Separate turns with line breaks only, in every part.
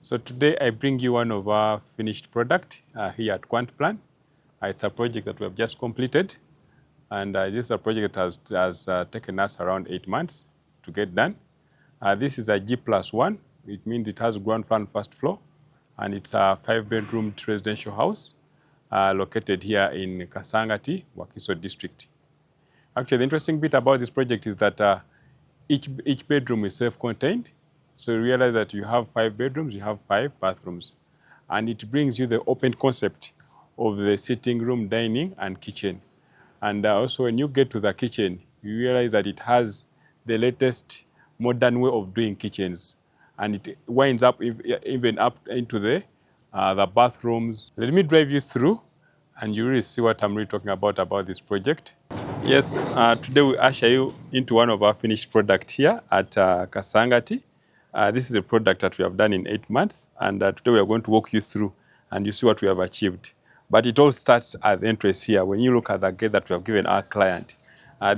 So today I bring you one of our finished product here at Quantplan. It's a project that we have just completed, and this is a project that has taken us around 8 months to get done. This is a G+1. It means it has ground plan first floor, and it's a 5-bedroom residential house located here in Kasangati, Wakiso district. Actually, the interesting bit about this project is that each bedroom is self-contained. So you realize that you have 5 bedrooms, you have 5 bathrooms. And it brings you the open concept of the sitting room, dining, and kitchen. And also when you get to the kitchen, you realize that it has the latest modern way of doing kitchens. And it winds up even up into the bathrooms. Let me drive you through, and you really see what I'm really talking about this project. Yes, today we usher you into one of our finished products here at Kasangati. This is a product that we have done in 8 months, and today we are going to walk you through and you see what we have achieved. But it all starts at the entrance here. When you look at the gate that we have given our client,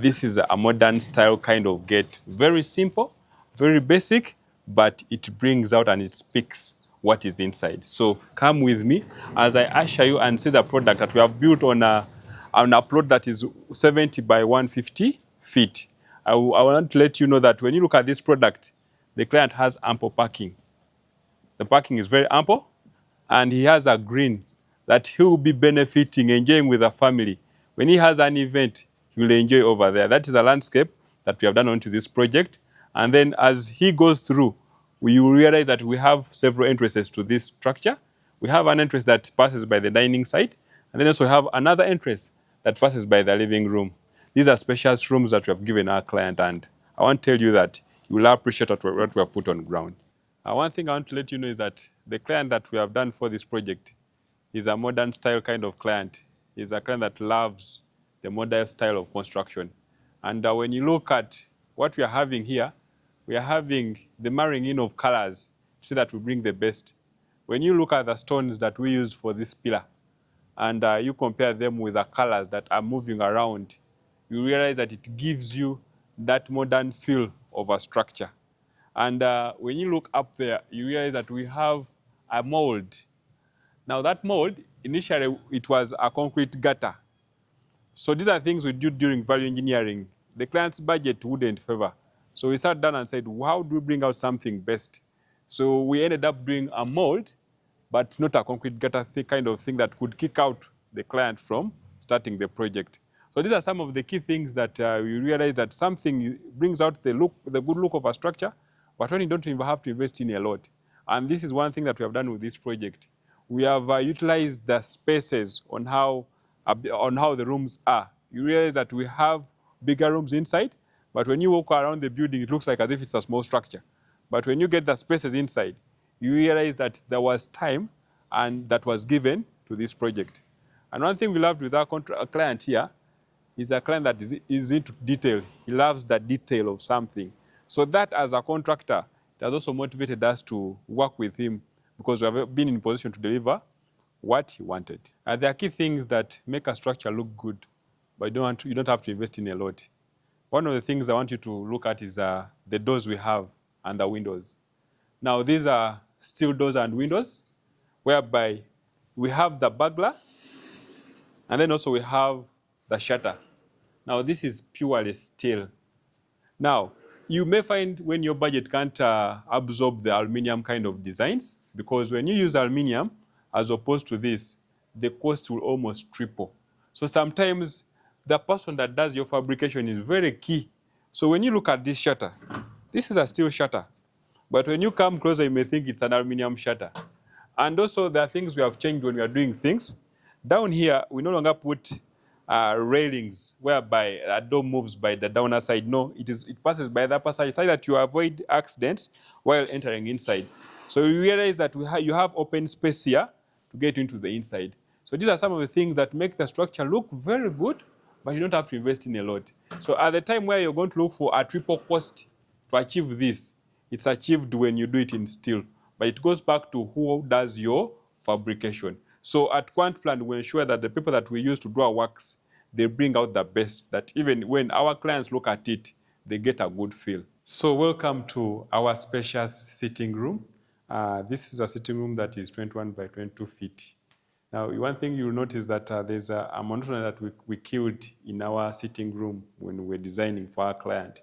this is a modern style kind of gate. Very simple, very basic, but it brings out and it speaks what is inside. So come with me as I usher you and see the product that we have built on a plot that is 70 by 150 feet. I want to let you know that when you look at this product, the client has ample parking. The parking is very ample, and he has a green that he will be benefiting, enjoying with the family. When he has an event, he will enjoy over there. That is a landscape that we have done onto this project. And then as he goes through, we will realize that we have several entrances to this structure. We have an entrance that passes by the dining side, and then also have another entrance that passes by the living room. These are spacious rooms that we have given our client, and I want to tell you that you will appreciate what we have put on ground. One thing I want to let you know is that the client that we have done for this project is a modern style kind of client. He's a client that loves the modern style of construction. And when you look at what we are having here, we are having the marrying in of colors so that we bring the best. When you look at the stones that we used for this pillar, and you compare them with the colors that are moving around, you realize that it gives you that modern feel of a structure. And when you look up there, you realize that we have a mold. Now that mold, initially it was a concrete gutter. So these are things we do during value engineering. The client's budget wouldn't favor. So we sat down and said, how do we bring out something best? So we ended up doing a mold, but not a concrete gutter kind of thing that could kick out the client from starting the project. So these are some of the key things that we realize that something brings out the good look of a structure, but when you don't even have to invest in a lot. And this is one thing that we have done with this project. We have utilized the spaces on how the rooms are. You realize that we have bigger rooms inside, but when you walk around the building, it looks like as if it's a small structure. But when you get the spaces inside, you realize that there was time and that was given to this project. And one thing we loved with our client here is a client that is into detail. He loves the detail of something. So that as a contractor, it has also motivated us to work with him because we have been in position to deliver what he wanted. There are key things that make a structure look good, but you don't have to invest in a lot. One of the things I want you to look at is the doors we have and the windows. Now these are steel doors and windows, whereby we have the burglar, and then also we have the shutter. Now this is purely steel. Now you may find when your budget can't absorb the aluminium kind of designs, because when you use aluminium as opposed to this, the cost will almost triple. So sometimes the person that does your fabrication is very key. So when you look at this shutter, this is a steel shutter, but when you come closer, you may think it's an aluminium shutter. And also there are things we have changed when we are doing things. Down here, we no longer put railings whereby a door moves by the downer side. No, it passes by the upper side so that you avoid accidents while entering inside. So you realize that you have open space here to get into the inside. So these are some of the things that make the structure look very good, but you don't have to invest in a lot. So at the time where you're going to look for a triple cost to achieve this, it's achieved when you do it in steel. But it goes back to who does your fabrication. So at Quantplan, we ensure that the people that we use to do our works, they bring out the best, that even when our clients look at it, they get a good feel. So welcome to our spacious sitting room. This is a sitting room that is 21 by 22 feet. Now, one thing you'll notice that there's a monotony that we killed in our sitting room when we're designing for our client.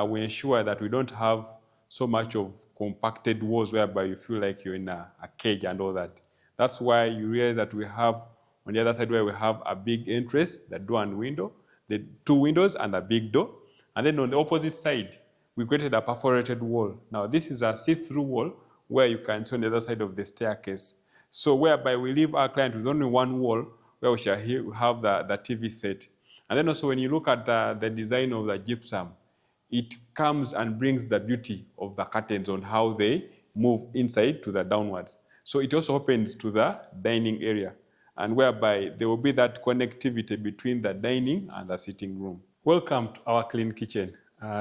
We ensure that we don't have so much of compacted walls whereby you feel like you're in a cage and all that. That's why you realize that we have, on the other side where we have a big entrance, the door and window, the two windows and a big door. And then on the opposite side, we created a perforated wall. Now, this is a see-through wall where you can see on the other side of the staircase. So whereby we leave our client with only one wall where we shall have the TV set. And then also when you look at the design of the gypsum, it comes and brings the beauty of the curtains on how they move inside to the downwards. So it also opens to the dining area, and whereby there will be that connectivity between the dining and the sitting room. Welcome to our clean kitchen.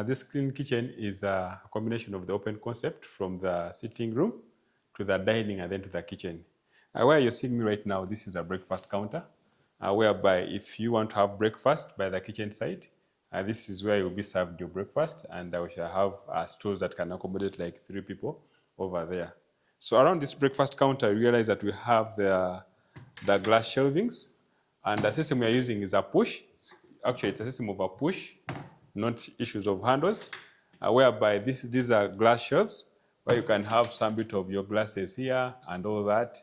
This clean kitchen is a combination of the open concept from the sitting room to the dining and then to the kitchen. Where you're seeing me right now, this is a breakfast counter, whereby if you want to have breakfast by the kitchen side, this is where you'll be served your breakfast, and we shall have stools that can accommodate like 3 people over there. So around this breakfast counter, you realize that we have the glass shelvings, and the system we are using is a push. Actually, it's a system of a push, not issues of handles, whereby these are glass shelves where you can have some bit of your glasses here and all that.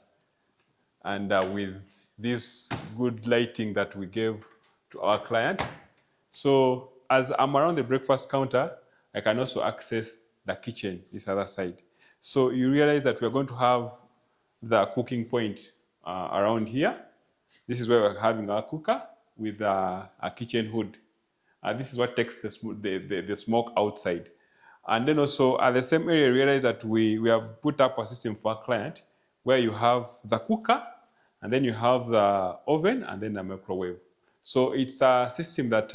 And with this good lighting that we gave to our client. So as I'm around the breakfast counter, I can also access the kitchen, this other side. So you realize that we're going to have the cooking point around here. This is where we're having our cooker with a kitchen hood. This is what takes the smoke outside. And then also at the same area, you realize that we have put up a system for our client where you have the cooker, and then you have the oven, and then the microwave. So it's a system that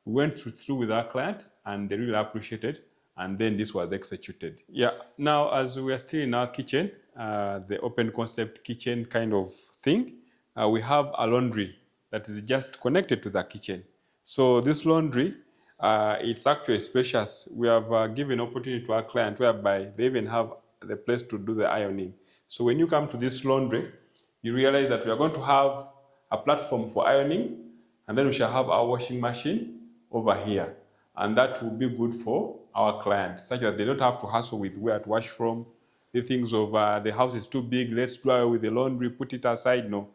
we went through with our client, and they really appreciated, and then this was executed. Yeah, now as we are still in our kitchen, the open concept kitchen kind of thing, we have a laundry that is just connected to the kitchen. So this laundry, it's actually spacious. We have given opportunity to our client whereby they even have the place to do the ironing. So when you come to this laundry, you realize that we are going to have a platform for ironing, and then we shall have our washing machine over here. And that will be good for our clients, such that they don't have to hassle with where to wash from. The things of the house is too big, let's do away with the laundry, put it aside. No.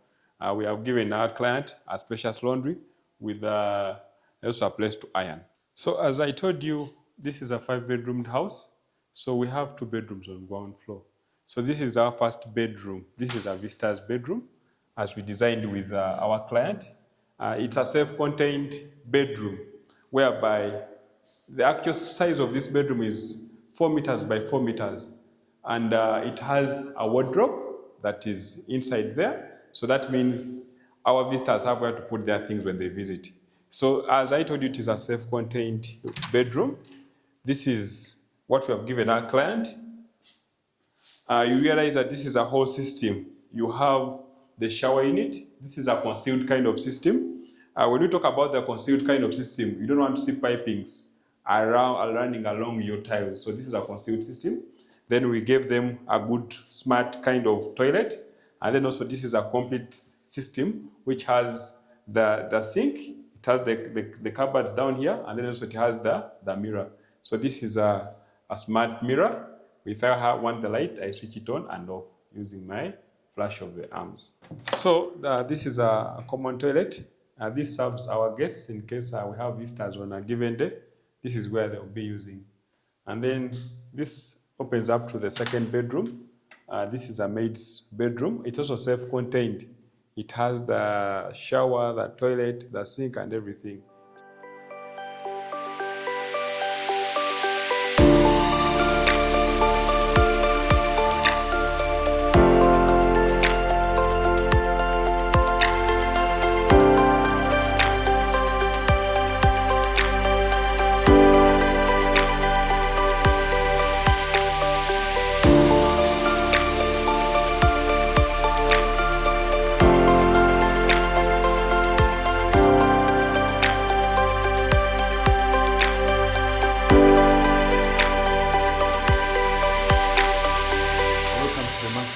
We have given our client a spacious laundry with also a place to iron. So as I told you, this is a 5-bedroomed house. So we have 2 bedrooms on ground floor. So this is our first bedroom. This is a Vista's bedroom, as we designed with our client. It's a self-contained bedroom, whereby the actual size of this bedroom is 4 meters by 4 meters. And it has a wardrobe that is inside there. So that means our visitors have where to put their things when they visit. So as I told you, it is a self-contained bedroom. This is what we have given our client. You realize that this is a whole system. You have the shower in it. This is a concealed kind of system. When we talk about the concealed kind of system, you don't want to see pipings running along your tiles. So this is a concealed system. Then we gave them a good, smart kind of toilet. And then also this is a complete system which has the sink, it has the cupboards down here, and then also it has the mirror. So this is a smart mirror. If I want the light, I switch it on and off using my flash of the arms. So this is a common toilet. This serves our guests in case we have visitors on a given day. This is where they'll be using. And then this opens up to the second bedroom. This is a maid's bedroom. It's also self-contained. It has the shower, the toilet, the sink, and everything.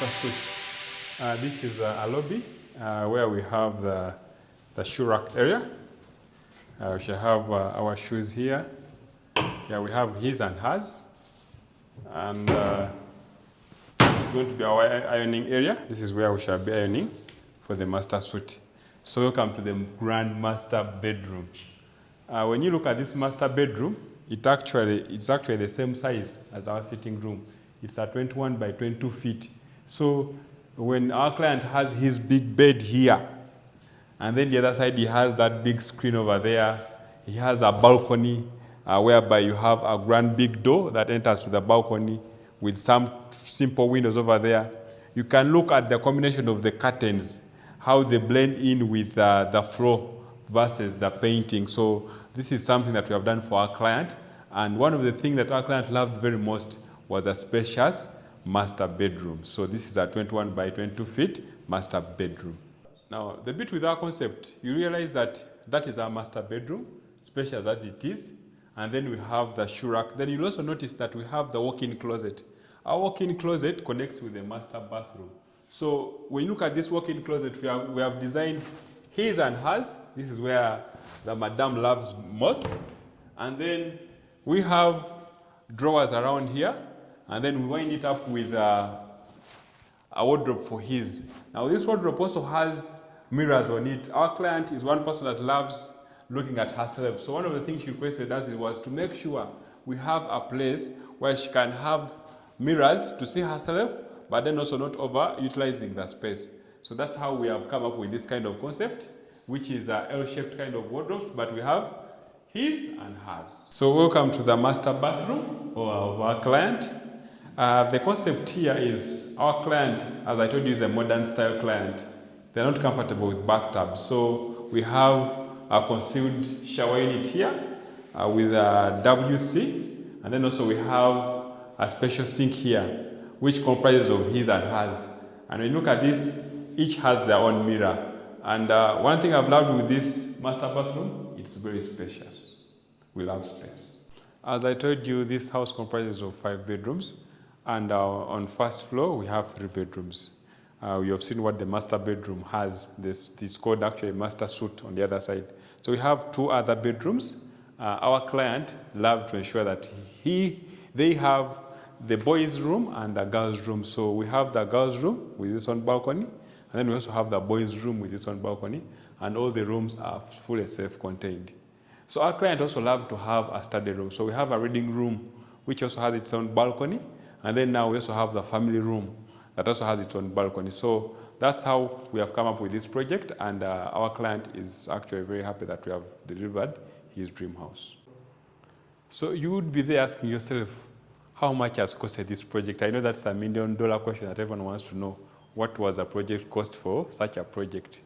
master suite. This is a lobby where we have the shoe rack area. We shall have our shoes here. Yeah, we have his and hers. And this is going to be our ironing area. This is where we shall be ironing for the master suite. So welcome to the grand master bedroom. When you look at this master bedroom, it's actually the same size as our sitting room. It's a 21 by 22 feet. So when our client has his big bed here, and then the other side he has that big screen over there, he has a balcony whereby you have a grand big door that enters to the balcony with some simple windows over there. You can look at the combination of the curtains, how they blend in with the floor versus the painting. So this is something that we have done for our client. And one of the things that our client loved very most was a spacious master bedroom. So this is a 21 by 22 feet master bedroom. Now, the bit with our concept, you realize that that is our master bedroom, spacious as it is. And then we have the shoe rack. Then you'll also notice that we have the walk-in closet. Our walk-in closet connects with the master bathroom. So when you look at this walk-in closet, we have designed his and hers. This is where the madam loves most. And then we have drawers around here. And then we wind it up with a wardrobe for his. Now this wardrobe also has mirrors on it. Our client is one person that loves looking at herself. So one of the things she requested us was to make sure we have a place where she can have mirrors to see herself, but then also not over-utilizing the space. So that's how we have come up with this kind of concept, which is an L-shaped kind of wardrobe, but we have his and hers. So welcome to the master bathroom of our client. The concept here is our client, as I told you, is a modern style client. They're not comfortable with bathtubs. So we have a concealed shower unit here with a WC. And then also we have a special sink here, which comprises of his and hers. And when you look at this, each has their own mirror. And one thing I've loved with this master bathroom, it's very spacious. We love space. As I told you, this house comprises of 5 bedrooms. And on first floor, we have 3 bedrooms. You have seen what the master bedroom has. This called actually master suite on the other side. So we have 2 other bedrooms. Our client loved to ensure that they have the boys' room and the girls' room. So we have the girls' room with its own balcony. And then we also have the boys' room with its own balcony. And all the rooms are fully self-contained. So our client also loved to have a study room. So we have a reading room, which also has its own balcony. And then now we also have the family room that also has its own balcony. So that's how we have come up with this project. And our client is actually very happy that we have delivered his dream house. So you would be there asking yourself, how much has costed this project? I know that's $1 million question that everyone wants to know. What was a project cost for such a project?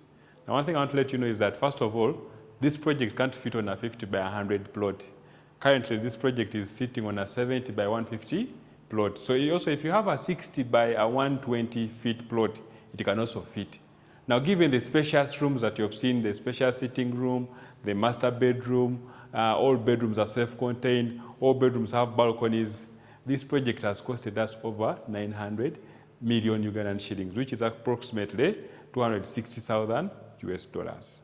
Now, one thing I want to let you know is that, first of all, this project can't fit on a 50 by 100 plot. Currently, this project is sitting on a 70 by 150 plot. So also, if you have a 60 by a 120 feet plot, it can also fit. Now, given the spacious rooms that you have seen, the spacious sitting room, the master bedroom, all bedrooms are self-contained, all bedrooms have balconies, this project has costed us over 900 million Ugandan shillings, which is approximately $260,000 US.